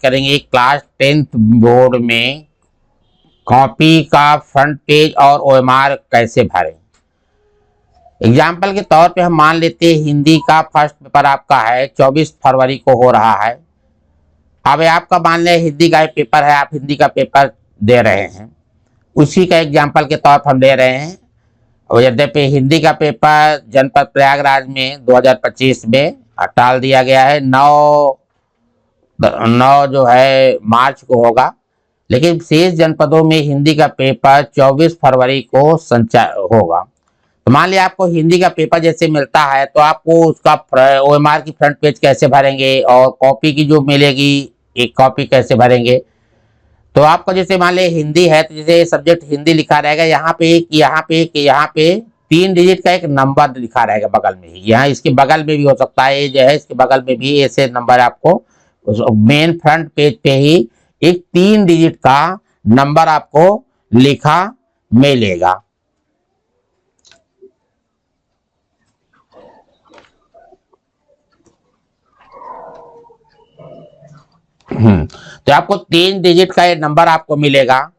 करेंगे class 10th board में copy का फ्रंट पेज और ओएमआर कैसे भरें। एग्जाम्पल के तौर पे हम मान लेते हैं हिंदी का फर्स्ट पेपर आपका है 24 फरवरी को हो रहा है। अब आपका मान लें हिंदी का पेपर है, आप हिंदी का पेपर दे रहे हैं, उसी का एग्जाम्पल के तौर पर हम ले रहे हैं। और यद्यपि हिंदी का पेपर जनपद प्रयागराज में 2025 में टाल दिया गया है, 9 जो है मार्च को होगा, लेकिन शेष जनपदों में हिंदी का पेपर 24 फरवरी को संचार होगा। तो मान लिया आपको हिंदी का पेपर जैसे मिलता है तो आपको उसका ओएमआर की फ्रंट पेज कैसे भरेंगे और कॉपी की जो मिलेगी एक कॉपी कैसे भरेंगे। तो आपका जैसे मान लिया हिंदी है तो जैसे सब्जेक्ट हिंदी लिखा रहेगा, यहाँ पे एक, यहाँ पे एक, यहाँ पे 3 डिजिट का एक नंबर लिखा रहेगा बगल में ही, यहाँ इसके बगल में भी हो सकता है, ये जो है इसके बगल में भी ऐसे नंबर आपको मेन फ्रंट पेज पे ही एक 3 डिजिट का नंबर आपको लिखा मिलेगा। तो आपको 3 डिजिट का ये नंबर आपको मिलेगा।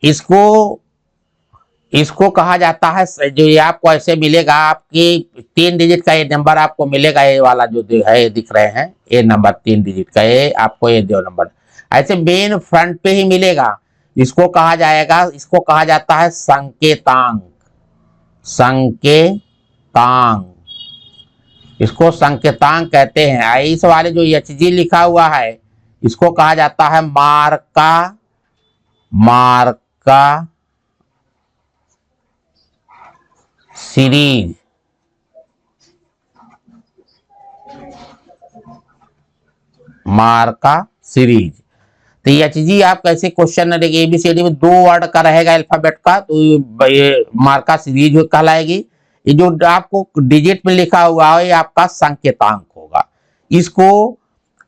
इसको इसको कहा जाता है, जो ये आपको ऐसे मिलेगा, आपकी 3 डिजिट का ये नंबर आपको मिलेगा, ये वाला जो है दिख रहे हैं ये नंबर 3 डिजिट का, ये आपको ये दो नंबर ऐसे मेन फ्रंट पे ही मिलेगा। इसको कहा जाएगा, इसको कहा जाता है संकेतांक। संकेतांक, इसको संकेतांक कहते हैं। इस वाले जो एचजी लिखा हुआ है इसको कहा जाता है मार्का। मार्का सीरीज। मार्का सीरीज। तो एचजी आप कैसे क्वेश्चन रहेगी, एबीसीडी में 2 वर्ड का रहेगा अल्फाबेट का, तो ये मार्का सीरीज कहलाएगी। ये जो आपको डिजिट में लिखा हुआ है ये आपका संकेतांक होगा। इसको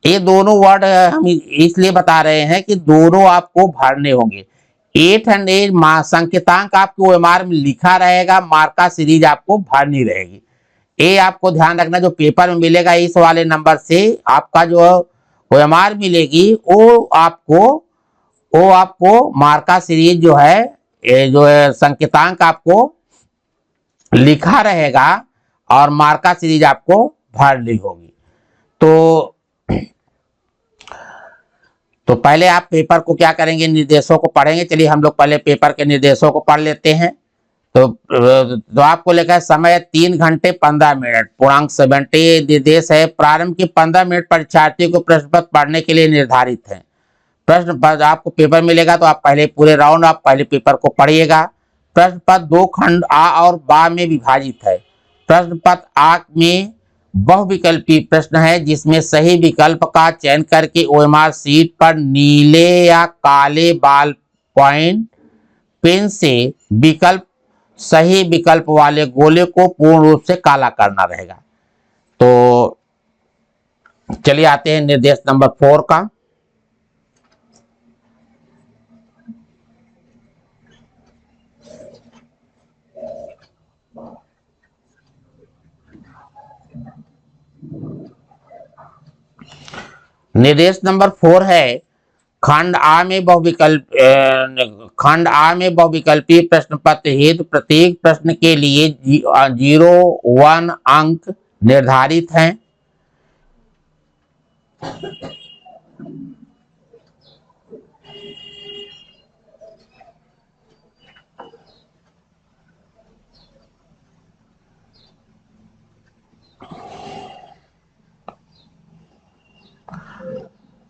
ये दोनों वर्ड हम इसलिए बता रहे हैं कि दोनों आपको भरने होंगे। 8 एंड 8 संकेतांक आपको ओएमआर में लिखा रहेगा, मार्का सीरीज आपको भरनी रहेगी। ये आपको ध्यान रखना, जो पेपर में मिलेगा इस वाले नंबर से आपका जो ओएमआर मिलेगी वो आपको मार्का सीरीज जो है, ये जो है संकेतांक आपको लिखा रहेगा और मार्का सीरीज आपको भरनी होगी। तो तो पहले आप पेपर को क्या करेंगे, निर्देशों को पढ़ेंगे। चलिए हम लोग पहले पेपर के निर्देशों को पढ़ लेते हैं। तो आपको लिखा है समय 3 घंटे 15 मिनट, पूर्णांक 70। निर्देश है प्रारंभ के 15 मिनट परीक्षार्थियों को प्रश्न पत्र पढ़ने के लिए निर्धारित है। प्रश्न पत्र आपको पेपर मिलेगा तो आप पहले पूरे राउंड आप पहले पेपर को पढ़िएगा। प्रश्न पत्र 2 खंड आ और बा में विभाजित है। प्रश्न पत्र आ में बहुविकल्पी प्रश्न है जिसमें सही विकल्प का चयन करके ओएमआर सीट पर नीले या काले बाल पॉइंट पेन से विकल्प सही विकल्प वाले गोले को पूर्ण रूप से काला करना रहेगा। तो चलिए आते हैं निर्देश नंबर 4 का। निर्देश नंबर 4 है खंड आ में बहुविकल्पीय प्रश्न पत्र हेतु प्रत्येक प्रश्न के लिए 0-1 अंक निर्धारित हैं।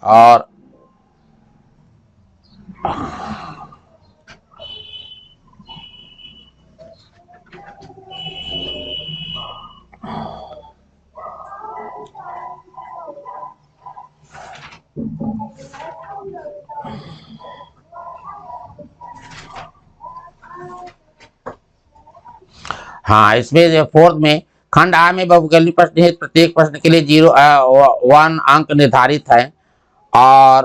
और हाँ, इसमें 4th में खंड आ में बहुविकल्पीय प्रश्न है, प्रत्येक प्रश्न के लिए 0-1 अंक निर्धारित है। और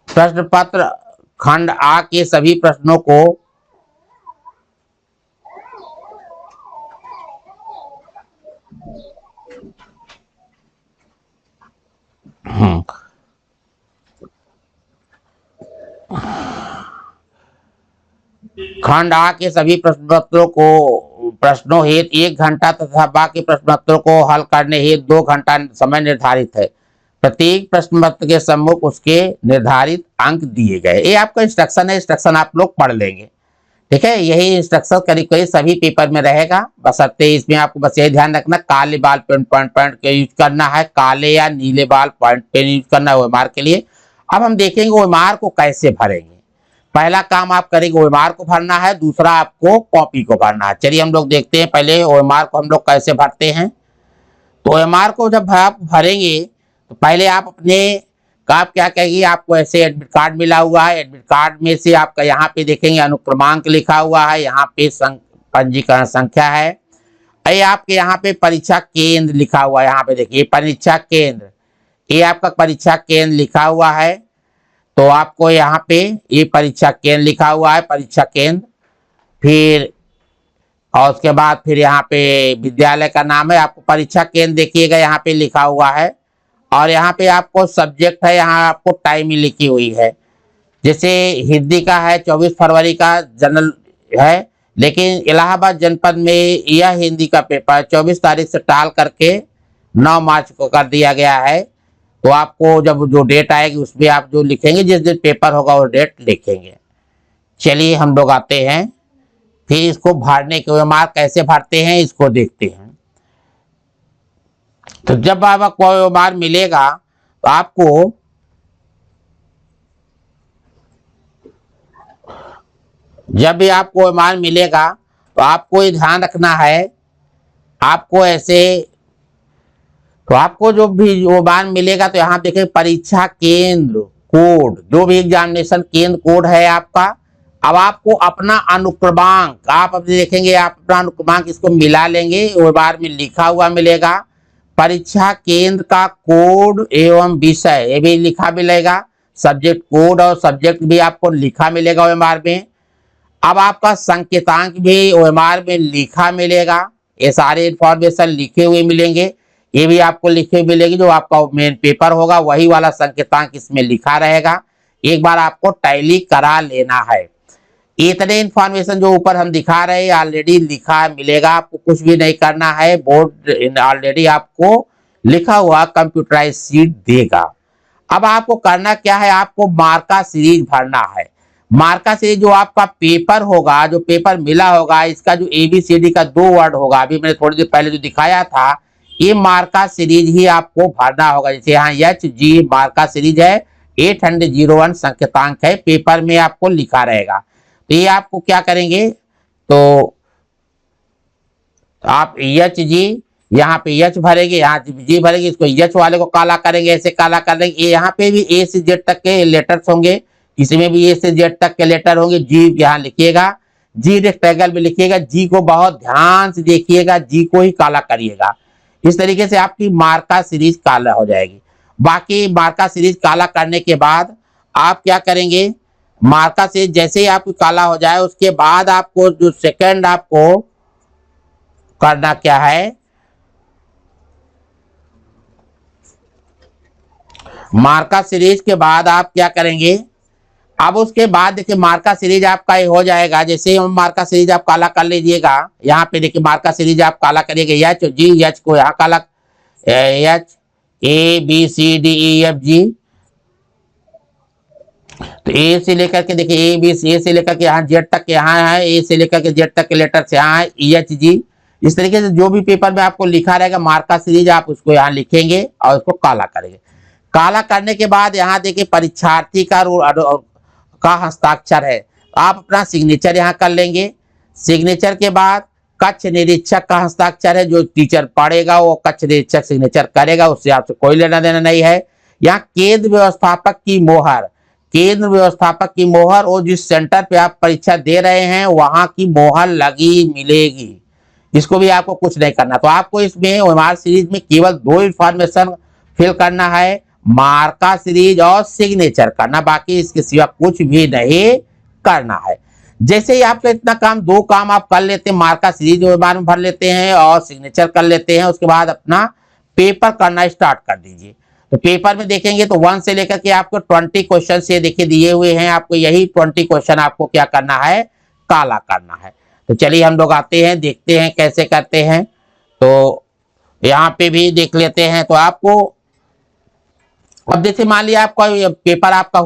प्रश्न पत्र खंड आ के सभी प्रश्नों को खंड आ के सभी प्रश्न पत्रों को प्रश्नों हेतु 1 घंटा तथा बाकी प्रश्न पत्रों को हल करने हेतु 2 घंटा समय निर्धारित है। प्रत्येक प्रश्न पत्र के सम्मुख उसके निर्धारित अंक दिए गए। ये आपका इंस्ट्रक्शन है, इंस्ट्रक्शन आप लोग पढ़ लेंगे। ठीक है, यही इंस्ट्रक्शन करीब करीब सभी पेपर में रहेगा। बशर्ते इसमें आपको बस यही ध्यान रखना काले बाल पॉइंट पॉइंट पॉइंट का यूज करना है, काले या नीले बाल पॉइंट पेन यूज करना है ओएमआर के लिए। अब हम देखेंगे ओएमआर को कैसे भरेंगे। पहला काम आप करेंगे ओएमआर को भरना है, दूसरा आपको कॉपी को भरना है। चलिए हम लोग देखते हैं पहले ओएमआर को हम लोग कैसे भरते हैं। तो ओएमआर को जब आप भरेंगे तो पहले आप अपने आप क्या कहेंगे, आपको ऐसे एडमिट कार्ड मिला हुआ है, एडमिट कार्ड में से आपका यहाँ पे देखेंगे अनुक्रमांक लिखा हुआ है, यहाँ पे पंजीकरण संख्या है, ये आपके यहाँ पे परीक्षा केंद्र लिखा हुआ है। यहाँ पे देखिए परीक्षा केंद्र, ये आपका परीक्षा केंद्र लिखा हुआ है। तो आपको यहाँ पे ये परीक्षा केंद्र लिखा हुआ है, परीक्षा केंद्र। फिर और उसके बाद फिर यहाँ पे विद्यालय का नाम है, आपको परीक्षा केंद्र देखिएगा यहाँ पे लिखा हुआ है। और यहाँ पे आपको सब्जेक्ट है, यहाँ आपको टाइमिंग लिखी हुई है। जैसे हिंदी का है 24 फरवरी का जनरल है, लेकिन इलाहाबाद जनपद में यह हिंदी का पेपर 24 तारीख से टाल करके 9 मार्च को कर दिया गया है। तो आपको जब जो डेट आएगी उसमें आप जो लिखेंगे, जिस दिन पेपर होगा वो डेट लिखेंगे। चलिए हम लोग आते हैं, फिर इसको भरने के ओएमआर कैसे भरते हैं इसको देखते हैं। तो जब आपको ओएमआर मिलेगा तो आपको जब भी आपको ओएमआर मिलेगा तो आपको ये ध्यान रखना है, आपको ऐसे तो आपको जो भी ओएमआर मिलेगा तो यहाँ देखें परीक्षा केंद्र कोड, जो भी एग्जामिनेशन केंद्र कोड है आपका। अब आपको अपना अनुक्रमांक आप अपने देखेंगे, आप अपना अनुक्रमांक इसको मिला लेंगे, ओएमआर में लिखा हुआ मिलेगा। परीक्षा केंद्र का कोड एवं विषय ये भी लिखा मिलेगा, सब्जेक्ट कोड और सब्जेक्ट भी आपको लिखा मिलेगा ओएमआर में। अब आपका संकेतांक भी ओएमआर में लिखा मिलेगा, ये सारे इंफॉर्मेशन लिखे हुए मिलेंगे। ये भी आपको लिखे हुए मिलेगी, जो आपका मेन पेपर होगा वही वाला संकेतांक इसमें लिखा रहेगा। एक बार आपको टैली करा लेना है। इतने इंफॉर्मेशन जो ऊपर हम दिखा रहे हैं ऑलरेडी लिखा मिलेगा, आपको कुछ भी नहीं करना है। बोर्ड ऑलरेडी आपको लिखा हुआ कंप्यूटराइज सीट देगा। अब आपको करना क्या है, आपको मार्का सीरीज भरना है। मार्का सीरीज जो आपका पेपर होगा, जो पेपर मिला होगा, इसका जो ABCD का 2 वर्ड होगा, अभी मैंने थोड़ी देर पहले जो दिखाया था, ये मार्का सीरीज ही आपको भरना होगा। जैसे यहाँ HG मार्का सीरीज है, 801 संकेतांक है, पेपर में आपको लिखा रहेगा। तो ये आपको क्या करेंगे, तो आप HG यहाँ पे H भरेंगे, यहाँ G भरेंगे, इसको H वाले को काला करेंगे, ऐसे काला कर देंगे। यहाँ पे भी A से Z तक के लेटर्स होंगे, इसमें भी A से Z तक के लेटर होंगे। G यहाँ लिखिएगा, G रेक्टेंगल में लिखिएगा, G को बहुत ध्यान से देखिएगा, G को ही काला करिएगा। इस तरीके से आपकी मार्का सीरीज काला हो जाएगी। बाकी मार्का सीरीज काला करने के बाद आप क्या करेंगे, मार्का सीरीज जैसे ही आपकी काला हो जाए उसके बाद आपको जो सेकंड आपको करना क्या है, मार्का सीरीज के बाद आप क्या करेंगे, अब उसके बाद देखिए मार्का सीरीज आपका हो जाएगा। जैसे हम मार्का सीरीज आप काला कर लीजिएगा, यहाँ पे देखिए मार्का सीरीज आप काला करिएगा, H को यहाँ काला, H ABCDEFG, तो A से लेकर के देखिए A से लेकर के यहाँ Z तक यहाँ है, A से लेकर के Z तक के लेटर से यहाँ है EHG। इस तरीके से जो भी पेपर में आपको लिखा रहेगा मार्का सीरीज आप उसको यहाँ लिखेंगे और उसको काला करेंगे। काला करने के बाद यहाँ देखिए परीक्षार्थी का हस्ताक्षर है, आप अपना सिग्नेचर यहाँ कर लेंगे। सिग्नेचर के बाद कक्ष निरीक्षक का हस्ताक्षर है, जो टीचर पढ़ेगा वो कक्ष निरीक्षक सिग्नेचर करेगा, उससे आपसे कोई लेना देना नहीं है। यहाँ केंद्र व्यवस्थापक की मोहर, केंद्र व्यवस्थापक की मोहर और जिस सेंटर पे आप परीक्षा दे रहे हैं वहां की मोहर लगी मिलेगी, इसको भी आपको कुछ नहीं करना। तो आपको इसमें ओएमआर सीरीज में केवल 2 इंफॉर्मेशन फिल करना है, मार्का सीरीज और सिग्नेचर करना, बाकी इसके सिवा कुछ भी नहीं करना है। जैसे ही आपका इतना काम 2 काम आप कर लेते हैं, मार्का सीरीज ओएमआर में भर लेते हैं और सिग्नेचर कर लेते हैं, उसके बाद अपना पेपर करना स्टार्ट कर दीजिए। तो पेपर में देखेंगे तो 1 से लेकर के आपको 20 क्वेश्चन ये देखिए दिए हुए हैं, आपको यही 20 क्वेश्चन आपको क्या करना है, काला करना है। तो चलिए हम लोग आते हैं, देखते हैं कैसे करते हैं। तो यहाँ पे भी देख लेते हैं। तो आपको अब जैसे मान लिया आपका पेपर आपका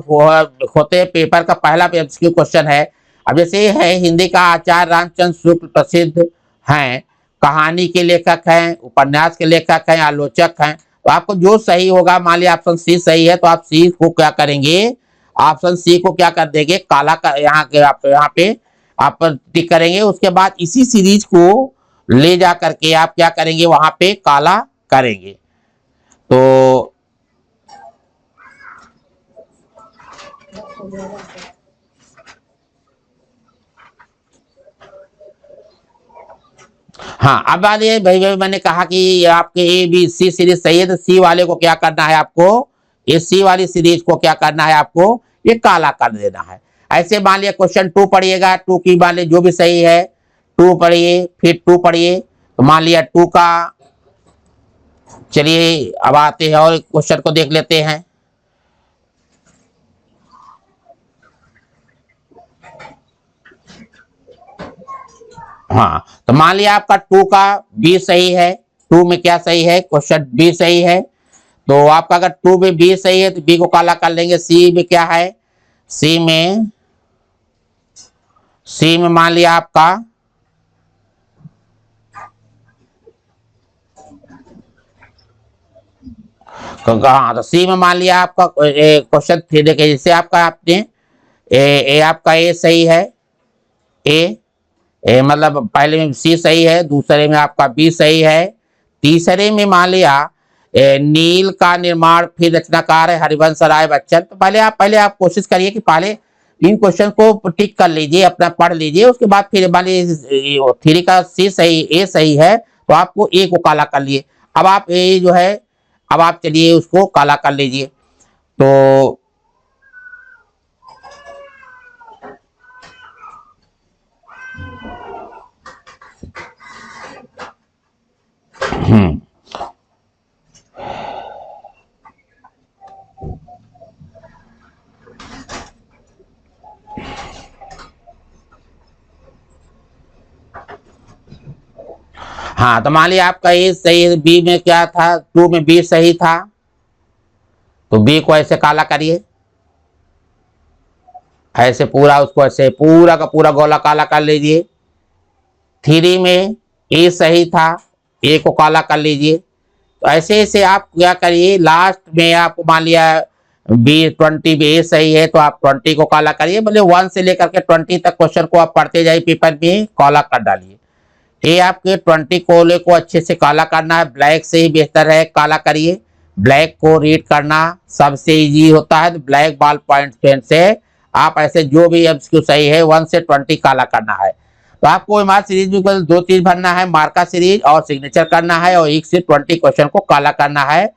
होते हैं, पेपर का पहला एमसीक्यू क्वेश्चन है। अब जैसे है हिंदी का आचार्य रामचंद्र शुक्ल प्रसिद्ध हैं, कहानी के लेखक हैं, उपन्यास के लेखक हैं, आलोचक हैं। तो आपको जो सही होगा, मान लिया ऑप्शन सी सही है तो आप सी को क्या करेंगे, ऑप्शन सी को क्या कर देंगे, काला का यहाँ के यहाँ पे आप टिक करेंगे। उसके बाद इसी सीरीज को ले जा करके आप क्या करेंगे, वहां पे काला करेंगे। तो हाँ, अब वाले भाई भाई मैंने कहा कि आपके ए बी सी सीरीज सही है, तो सी वाले को क्या करना है आपको, ये सी वाली सीरीज को क्या करना है आपको, ये काला कर देना है। ऐसे मान लिया क्वेश्चन 2 पढ़िएगा, 2 की मान लिया जो भी सही है 2 पढ़िए, फिर 2 पढ़िए। तो मान लिया 2 का, चलिए अब आते हैं और क्वेश्चन को देख लेते हैं। हाँ, तो मान लिया आपका 2 का बी सही है, 2 में क्या सही है, क्वेश्चन बी सही है। तो आपका अगर 2 में बी सही है तो बी को काला कर लेंगे। सी में क्या है, सी में मान लिया आपका हाँ, तो सी में मान लिया आपका क्वेश्चन 3 देखिए, जैसे आपका आपने ए आपका ए सही है, ए मतलब पहले में सी सही है, दूसरे में आपका बी सही है, तीसरे में मान लिया नील का निर्माण फिर रचनाकार है हरिवंश राय बच्चन। तो पहले आप कोशिश करिए कि पहले इन क्वेश्चन को टिक कर लीजिए, अपना पढ़ लीजिए। उसके बाद फिर मान लीजिए 3 का सी सही, ए सही है तो आपको ए को काला कर लिए। अब आप ए जो है, अब आप चलिए उसको काला कर लीजिए। तो हाँ, तो मान लिया आपका ए सही है, बी में क्या था, 2 में बी सही था, तो बी को ऐसे काला करिए, ऐसे पूरा उसको ऐसे पूरा का पूरा गोला काला कर लीजिए। 3 में ए सही था, ए को काला कर लीजिए। तो ऐसे ऐसे आप क्या करिए, लास्ट में आपको मान लिया बी 20 में ए सही है तो आप 20 को काला करिए। मतलब 1 से लेकर के 20 तक क्वेश्चन को आप पढ़ते जाइए, पेपर में काला कर डालिए। ये आपके 20 कोले को अच्छे से काला करना है, ब्लैक से ही बेहतर है, काला करिए। ब्लैक को रीड करना सबसे इजी होता है, तो ब्लैक बॉल पॉइंट पेन से आप ऐसे जो भी एमसीक्यू सही है 1 से 20 काला करना है। तो आपको एमआर सीरीज में केवल 2 चीज भरना है, मार्का सीरीज और सिग्नेचर करना है, और 1 से 20 क्वेश्चन को काला करना है।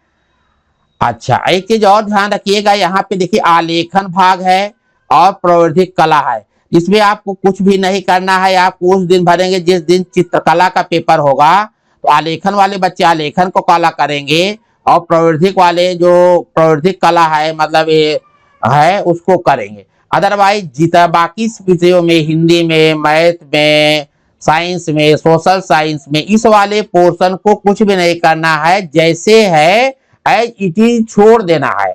अच्छा, एक चीज और ध्यान रखिएगा, यहाँ पे देखिए आलेखन भाग है और प्रावधानिक कला है। इसमें आपको कुछ भी नहीं करना है, आप उस दिन भरेंगे जिस दिन चित्रकला का पेपर होगा। तो आलेखन वाले बच्चे आलेखन को काला करेंगे, और प्रावधानिक वाले जो प्रावधानिक कला है मतलब ये है उसको करेंगे। अदरवाइज जितना बाकी विषयों में, हिंदी में, मैथ में, साइंस में, सोशल साइंस में, इस वाले पोर्शन को कुछ भी नहीं करना है, जैसे है एज इट इज छोड़ देना है।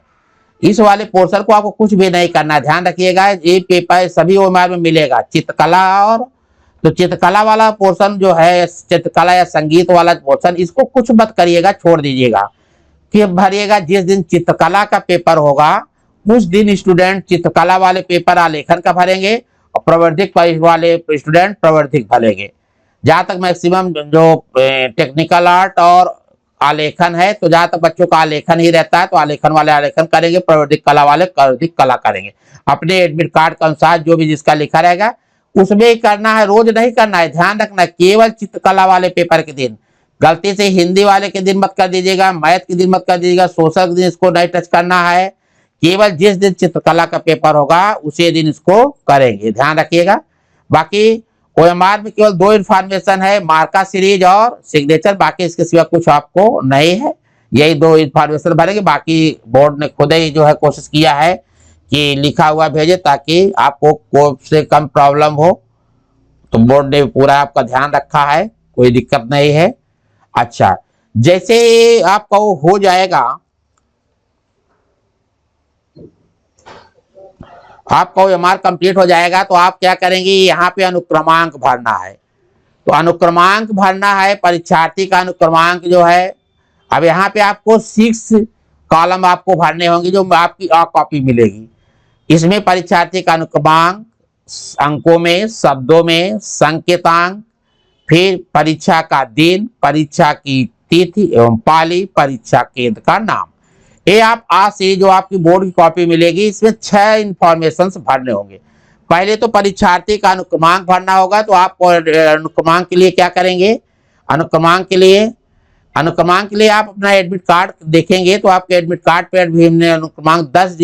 इस वाले पोर्शन को आपको कुछ भी नहीं करना, ध्यान रखिएगा। ये पेपर सभी ओएमआर में मिलेगा, चित्रकला और तो चित्रकला वाला पोर्शन जो है, चित्रकला या संगीत वाला पोर्शन, इसको कुछ मत करिएगा, छोड़ दीजिएगा। फिर भरिएगा जिस दिन चित्रकला का पेपर होगा उस दिन स्टूडेंट चित्रकला वाले पेपर आलेखन का भरेंगे, और प्रवर्धिक वाले स्टूडेंट प्रवर्धिक भरेंगे। जहां तक मैक्सिमम जो टेक्निकल आर्ट और आलेखन है, तो जहां तक बच्चों का आलेखन ही रहता है तो आलेखन वाले आलेखन करेंगे, प्रवर्धिक कला वाले प्रवर्धिक कला करेंगे। अपने एडमिट कार्ड के अनुसार जो भी जिसका लिखा रहेगा उसमें ही करना है, रोज नहीं करना है। ध्यान रखना है, केवल चित्रकला वाले पेपर के दिन, गलती से हिंदी वाले के दिन मत कर दीजिएगा, मैथ के दिन मत कर दीजिएगा, सोशल के दिन इसको नहीं टच करना है। केवल जिस दिन चित्रकला का पेपर होगा उसी दिन इसको करेंगे, ध्यान रखिएगा। बाकी ओएमआर में केवल 2 इन्फॉर्मेशन है, मार्का सीरीज और सिग्नेचर, बाकी इसके सिवा कुछ आपको नहीं है। यही दो इंफॉर्मेशन भरेंगे, बाकी बोर्ड ने खुद ही जो है कोशिश किया है कि लिखा हुआ भेजे ताकि आपको कोई से कम प्रॉब्लम हो। तो बोर्ड ने पूरा आपका ध्यान रखा है, कोई दिक्कत नहीं है। अच्छा, जैसे आपका वो हो जाएगा, आपका ओएमआर कंप्लीट हो जाएगा तो आप क्या करेंगे, यहाँ पे अनुक्रमांक भरना है। तो अनुक्रमांक भरना है, परीक्षार्थी का अनुक्रमांक जो है, अब यहाँ पे आपको 6 कॉलम आपको भरने होंगे जो आपकी कॉपी मिलेगी। इसमें परीक्षार्थी का अनुक्रमांक, अंकों में, शब्दों में, संकेतांक, फिर परीक्षा का दिन, परीक्षा की तिथि एवं पाली, परीक्षा केंद्र का नाम। ये आप आज से जो आपकी बोर्ड की कॉपी मिलेगी इसमें 6 इंफॉर्मेशन भरने होंगे। पहले तो परीक्षार्थी का अनुक्रमांक भरना होगा। तो आप अनुक्रमांक के लिए क्या करेंगे, अनुक्रमांक के लिए आप अपना एडमिट कार्ड देखेंगे तो आपके एडमिट कार्ड पे भी अनुक्रमांक 10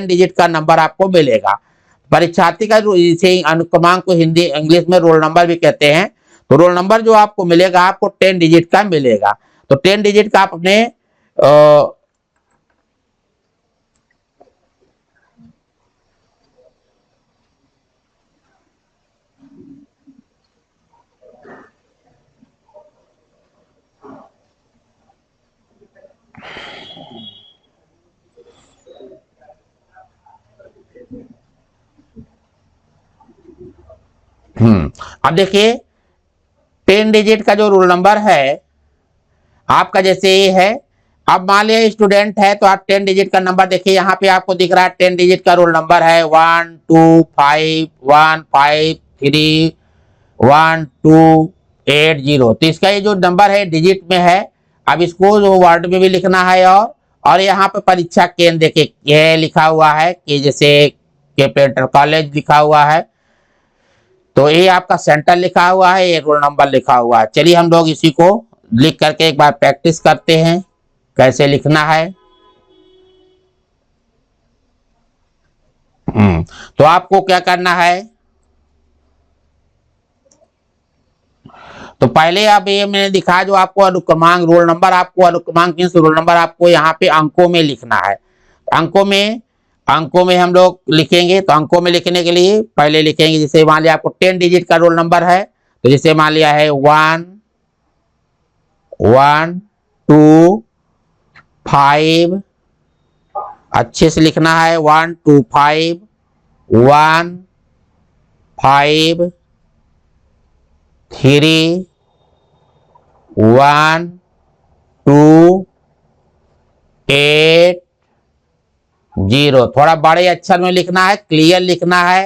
डिजिट का नंबर आपको मिलेगा। परीक्षार्थी का इसे अनुक्रमांक को हिंदी इंग्लिश में रोल नंबर भी कहते हैं। तो रोल नंबर जो आपको मिलेगा आपको 10 डिजिट का मिलेगा। तो 10 डिजिट का आप अपने अब देखिए 10 डिजिट का जो रोल नंबर है आपका, जैसे ये है, अब मान लिया स्टूडेंट है तो आप 10 डिजिट का नंबर देखिए, यहाँ पे आपको दिख रहा है 10 डिजिट का रोल नंबर है 1251531280। तो इसका ये जो नंबर है डिजिट में है। अब इसको जो वर्ड में भी लिखना है, और यहाँ पे परीक्षा केंद्र देखिए ये लिखा हुआ है कि जैसे कैपिटल कॉलेज लिखा हुआ है, तो ये आपका सेंटर लिखा हुआ है, ये रोल नंबर लिखा हुआ है। चलिए हम लोग इसी को लिख करके एक बार प्रैक्टिस करते हैं कैसे लिखना है। तो आपको क्या करना है, तो पहले अब ये मैंने दिखा जो आपको अनुक्रमांक रोल नंबर, आपको अनुक्रमांक मींस रोल नंबर आपको यहाँ पे अंकों में लिखना है। अंकों में हम लोग लिखेंगे। तो अंकों में लिखने के लिए पहले लिखेंगे, जैसे मान लिया आपको 10 डिजिट का रोल नंबर है, तो जैसे मान लिया है 1 1 2 5, अच्छे से लिखना है 1 2 5 1 5 3 1 2 8 0। थोड़ा बड़े अक्षर में लिखना है, क्लियर लिखना है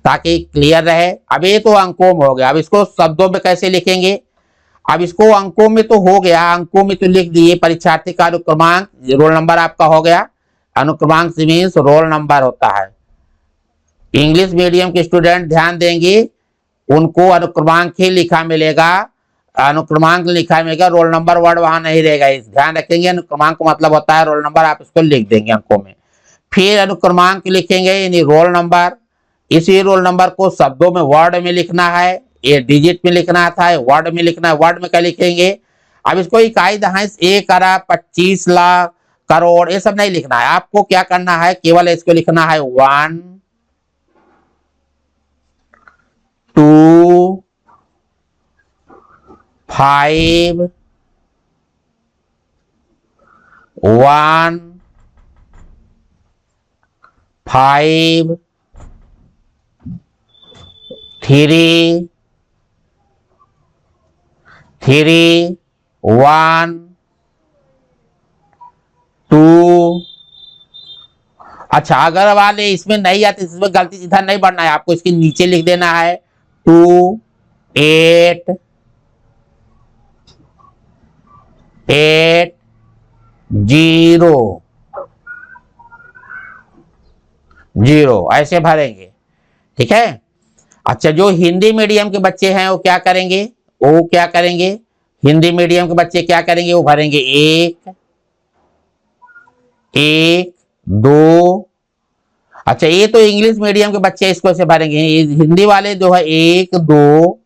ताकि क्लियर रहे। अब ये तो अंकों में हो गया। अब इसको शब्दों में कैसे लिखेंगे, अब इसको अंकों में तो हो गया, अंकों में तो लिख दिए परीक्षार्थी का अनुक्रमांक, रोल नंबर आपका हो गया। अनुक्रमांक मीन्स रोल नंबर होता है। इंग्लिश मीडियम के स्टूडेंट ध्यान देंगे, उनको अनुक्रमांक ही लिखा मिलेगा, अनुक्रमांक लिखा मिलेगा, रोल नंबर वर्ड वहां नहीं रहेगा। इस ध्यान रखेंगे, अनुक्रमांक का मतलब होता है रोल नंबर, आप इसको लिख देंगे अंकों में। फिर अनुक्रमांक लिखेंगे यानी रोल नंबर। इसी रोल नंबर को शब्दों में वर्ड में लिखना है, ये डिजिट में लिखना था, वर्ड में लिखना है। वर्ड में क्या लिखेंगे, अब इसको इकाई दहाई 1 अरब 25 लाख करोड़ ये सब नहीं लिखना है। आपको क्या करना है, केवल इसको लिखना है 1 2 5 1 5 3 3 1 2। अच्छा, अगर वाले इसमें नहीं आते, इसमें गलती सीधा नहीं बढ़ना है, आपको इसके नीचे लिख देना है 2 8 8 0 0 ऐसे भरेंगे, ठीक है। अच्छा, जो हिंदी मीडियम के बच्चे हैं वो क्या करेंगे, हिंदी मीडियम के बच्चे क्या करेंगे, वो भरेंगे 1 1 2। अच्छा, ये तो इंग्लिश मीडियम के बच्चे इसको ऐसे भरेंगे। हिंदी वाले जो है 1 2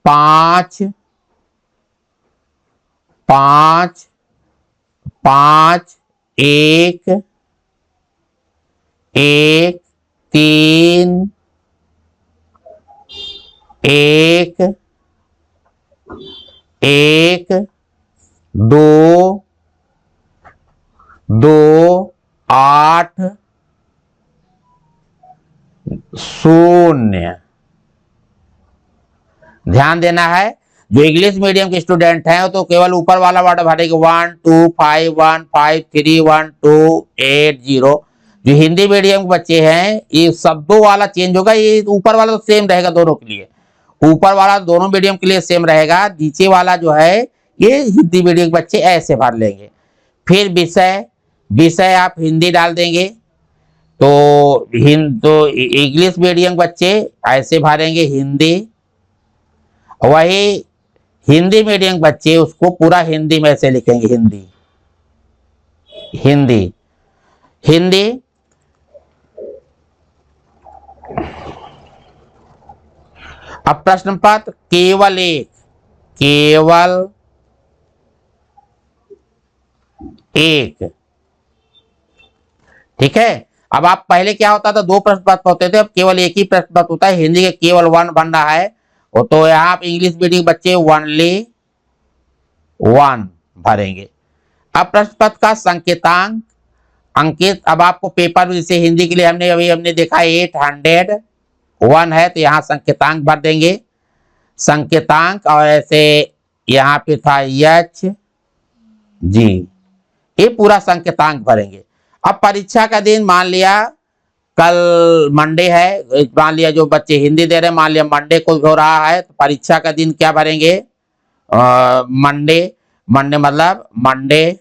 5 5 5 1 1 3 1 1 2 2 8 0। ध्यान देना है, जो इंग्लिश मीडियम के स्टूडेंट हैं तो केवल ऊपर वाला वर्ड भरेंगे 1 2 5 1 5 3 1 2 8 0। जो हिंदी मीडियम के बच्चे हैं ये शब्दों वाला चेंज होगा, ये ऊपर वाला तो सेम रहेगा दोनों के लिए, ऊपर वाला दोनों मीडियम के लिए सेम रहेगा, नीचे वाला जो है ये हिंदी मीडियम के बच्चे ऐसे भर लेंगे। फिर विषय, विषय आप हिंदी डाल देंगे, तो इंग्लिश मीडियम बच्चे ऐसे भरेंगे हिंदी, वही हिंदी मीडियम बच्चे उसको पूरा हिंदी में से लिखेंगे हिंदी हिंदी हिंदी। अब प्रश्न पत्र केवल एक, केवल एक, ठीक है। अब आप पहले क्या होता था, दो प्रश्न पत्र होते थे, अब केवल एक ही प्रश्न पत्र होता है। हिंदी के केवल 1 बन रहा है, तो यहाँ आप इंग्लिश मीडियम बच्चे ओनली 1 भरेंगे। अब प्रश्न पत्र का संकेतांक अंकित, अब आपको पेपर जैसे हिंदी के लिए हमने देखा 801 है, तो यहाँ संकेतांक भर देंगे, संकेतांक, और ऐसे यहाँ पे था एच जी, ये पूरा संकेतांक भरेंगे। अब परीक्षा का दिन मान लिया कल मंडे है, मान लिया जो बच्चे हिंदी दे रहे हैं मान लिया मंडे को हो रहा है, तो परीक्षा का दिन क्या भरेंगे, मंडे, मंडे मतलब मंडे,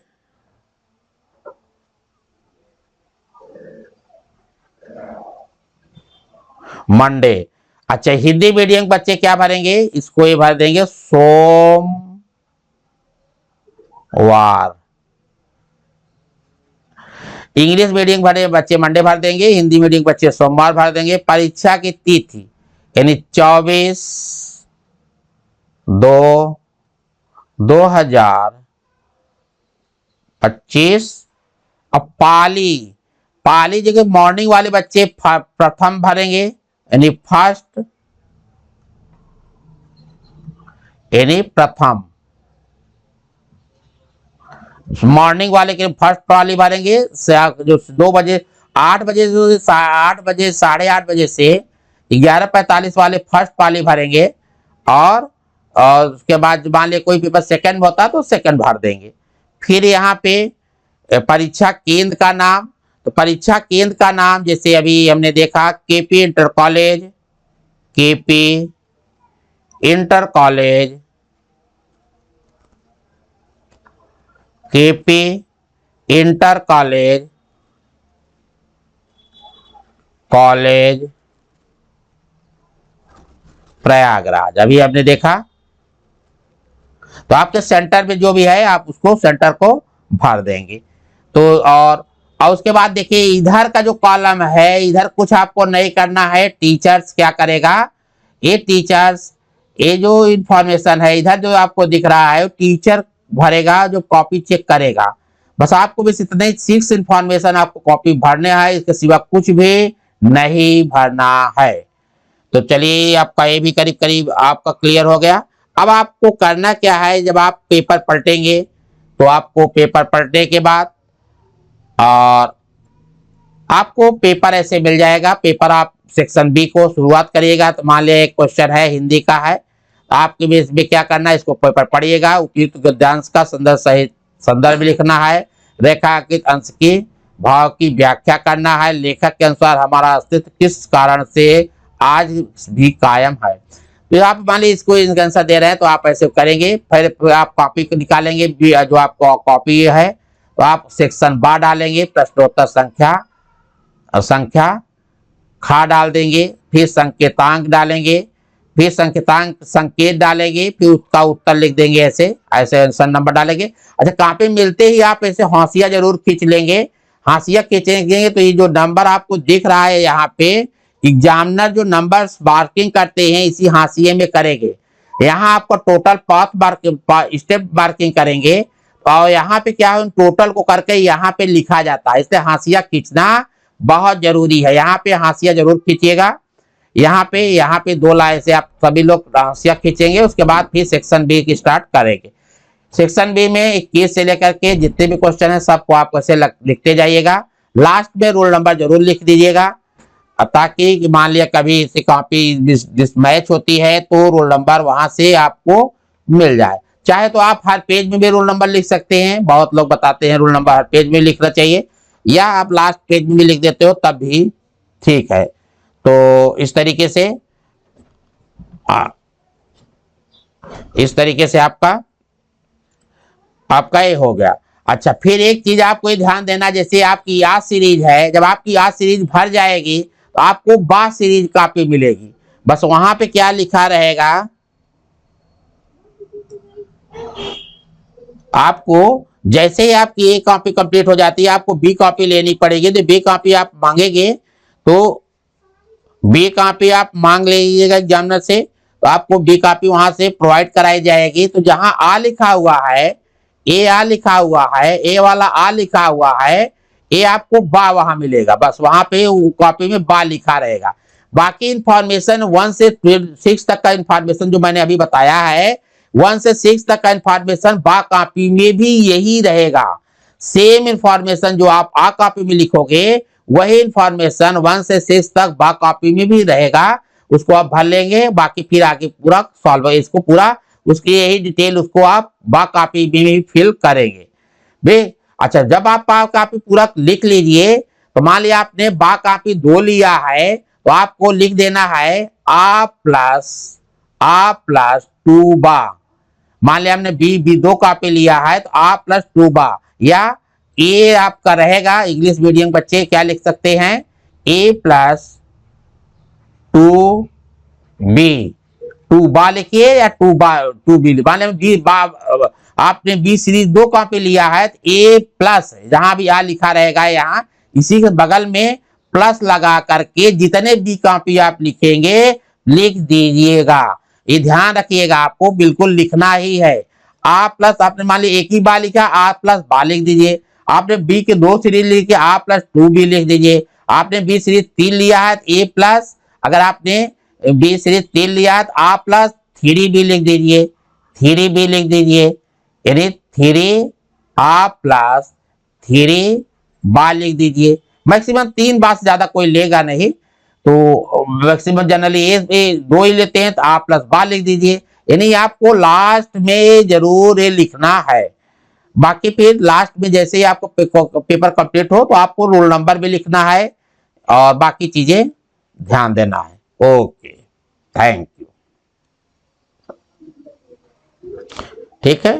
मंडे। अच्छा हिंदी मीडियम बच्चे क्या भरेंगे, इसको ये भर देंगे सोमवार। इंग्लिश मीडियम भरे बच्चे मंडे भर देंगे, हिंदी मीडियम बच्चे सोमवार भर देंगे। परीक्षा की तिथि यानी 24/2/2025। अब पाली, पाली जगह मॉर्निंग वाले बच्चे प्रथम भरेंगे यानी फर्स्ट, यानी प्रथम, मॉर्निंग वाले के फर्स्ट पाली भरेंगे, जो 2 बजे 8 बजे 8 बजे 8:30 बजे से 11:45 वाले फर्स्ट पाली भरेंगे, और उसके बाद मान लिया कोई पेपर सेकंड होता तो सेकंड भर देंगे। फिर यहाँ पे परीक्षा केंद्र का नाम, तो परीक्षा केंद्र का नाम जैसे अभी हमने देखा KP inter college, KP inter college, KP inter college, college Prayagraj, अभी आपने देखा। तो आपके सेंटर में जो भी है आप उसको सेंटर को भर देंगे। तो और उसके बाद देखिए इधर का जो कॉलम है, इधर कुछ आपको नहीं करना है, टीचर्स क्या करेगा, ये टीचर्स, ये जो इंफॉर्मेशन है इधर जो आपको दिख रहा है टीचर भरेगा, जो कॉपी चेक करेगा। बस आपको बस इतने 6 इंफॉर्मेशन आपको कॉपी भरने हैं, इसके सिवा कुछ भी नहीं भरना है। तो चलिए आपका ये भी करीब करीब आपका क्लियर हो गया। अब आपको करना क्या है, जब आप पेपर पलटेंगे तो आपको पेपर पलटने के बाद और आपको पेपर ऐसे मिल जाएगा। पेपर आप सेक्शन बी को शुरुआत करिएगा, तो मान लिया एक क्वेश्चन है हिंदी का है, आपके बेस में क्या करना है, इसको पेपर पढ़िएगा, उपयुक्त गद्यांश का संदर्भ सहित संदर्भ लिखना है, रेखांकित अंश की भाव की व्याख्या करना है, लेखक के अनुसार हमारा अस्तित्व किस कारण से आज भी कायम है। तो आप मान लीजिए इसको आंसर दे रहे हैं तो आप ऐसे करेंगे। फिर आप कॉपी को निकालेंगे, जो आपको कॉपी है तो आप सेक्शन बा डालेंगे, प्रश्नोत्तर संख्या खा डाल देंगे, फिर संकेतांक डालेंगे, फिर संकेतांक संकेत डालेंगे, फिर उसका उत्तर लिख देंगे, ऐसे ऐसे आंसर नंबर डालेंगे। अच्छा कॉपी मिलते ही आप ऐसे हाशिया जरूर खींच लेंगे, हाशिया खींचेंगे तो ये जो नंबर आपको दिख रहा है यहाँ पे एग्जामिनर जो नंबर मार्किंग करते हैं इसी हाशिए में करेंगे। यहाँ आपको टोटल पाथ स्टेप मार्किंग करेंगे, और यहाँ पे क्या है, टोटल को करके यहाँ पे लिखा जाता है, इसलिए हाशिया खींचना बहुत जरूरी है। यहाँ पे हाशिया जरूर खींचिएगा। यहाँ पे 2 लाइन से आप सभी लोग हाशिया खींचेंगे, उसके बाद फिर सेक्शन बी की स्टार्ट करेंगे। सेक्शन बी में 21 से लेकर के जितने भी क्वेश्चन है सबको आप ऐसे लिखते जाइएगा। लास्ट में रोल नंबर जरूर लिख दीजिएगा, ताकि मान लिया कभी इसे कॉपी मैच होती है तो रोल नंबर वहां से आपको मिल जाए। चाहे तो आप हर पेज में भी रोल नंबर लिख सकते हैं, बहुत लोग बताते हैं रोल नंबर हर पेज में लिखना चाहिए, या आप लास्ट पेज में भी लिख देते हो तब भी ठीक है। तो इस तरीके से आपका ये हो गया। अच्छा, फिर एक चीज आपको ध्यान देना, जैसे आपकी याद सीरीज है, जब आपकी याद सीरीज भर जाएगी तो आपको बा सीरीज कॉपी मिलेगी। बस वहां पे क्या लिखा रहेगा, आपको जैसे ही आपकी ए कॉपी कंप्लीट हो जाती है आपको बी कॉपी लेनी पड़ेगी। तो बी कॉपी आप मांगेंगे तो बी कॉपी आप मांग लीजिएगा एग्जामिनर से, तो आपको बी कॉपी वहां से प्रोवाइड कराई जाएगी। तो जहां आ लिखा हुआ है, ए आ लिखा हुआ है, ए वाला आ लिखा हुआ है, ए आपको बा वहां मिलेगा, बस वहां पे कॉपी में बा लिखा रहेगा। बाकी इंफॉर्मेशन 1 से 6 तक का इंफॉर्मेशन जो मैंने अभी बताया है, 1 से 6 तक का इंफॉर्मेशन बा कॉपी में भी यही रहेगा। सेम इंफॉर्मेशन जो आप आ कॉपी में लिखोगे वही इंफॉर्मेशन 1 से 6 तक बा कॉपी में भी रहेगा, उसको आप भर लेंगे। बाकी फिर आगे पूरा सॉल्व इसको पूरा उसकी यही डिटेल उसको आप बा कॉपी में भी फिल करेंगे बे। अच्छा, जब आप बा कॉपी पूरा लिख लीजिए, तो मान लिया आपने बा कॉपी 2 लिया है, तो आपको लिख देना है आ प्लस 2 बा। मान लिया हमने बी 2 कॉपी लिया है तो आ प्लस 2 बा, या ए आपका रहेगा, इंग्लिश मीडियम बच्चे क्या लिख सकते हैं, ए प्लस 2 बी, 2 बा लिखिए या 2 बी। मान लिया बी बा, आपने बी सीरीज 2 कॉपी लिया है तो ए प्लस, जहां भी आ लिखा रहेगा यहाँ इसी के बगल में प्लस लगा करके जितने बी कॉपी आप लिखेंगे लिख दीजिएगा। ये ध्यान रखिएगा, आपको बिल्कुल लिखना ही है। आ प्लस आपने मान लिया एक ही बा लिखा, आ प्लस बा लिख दीजिए। आपने बी के 2 सीरीज लिखे, आ प्लस 2 बी लिख दीजिए। आपने बी सीरीज 3 लिया है तो ए प्लस, अगर आपने बी सीरीज 3 लिया है तो आ प्लस 3 बी लिख दीजिए, 3 बी लिख दीजिए, यानी 3 आ प्लस 3 बा लिख दीजिए। मैक्सिमम 3 बार से ज्यादा कोई लेगा नहीं, तो मैक्सिमम जनरली ए 2 ही लेते हैं तो आ प्लस बा लिख दीजिए। यानी आपको लास्ट में जरूर ये लिखना है। बाकी फिर लास्ट में जैसे ही आपको पेपर कंप्लीट हो तो आपको रोल नंबर भी लिखना है और बाकी चीजें ध्यान देना है। Okay, thank you. ठीक है।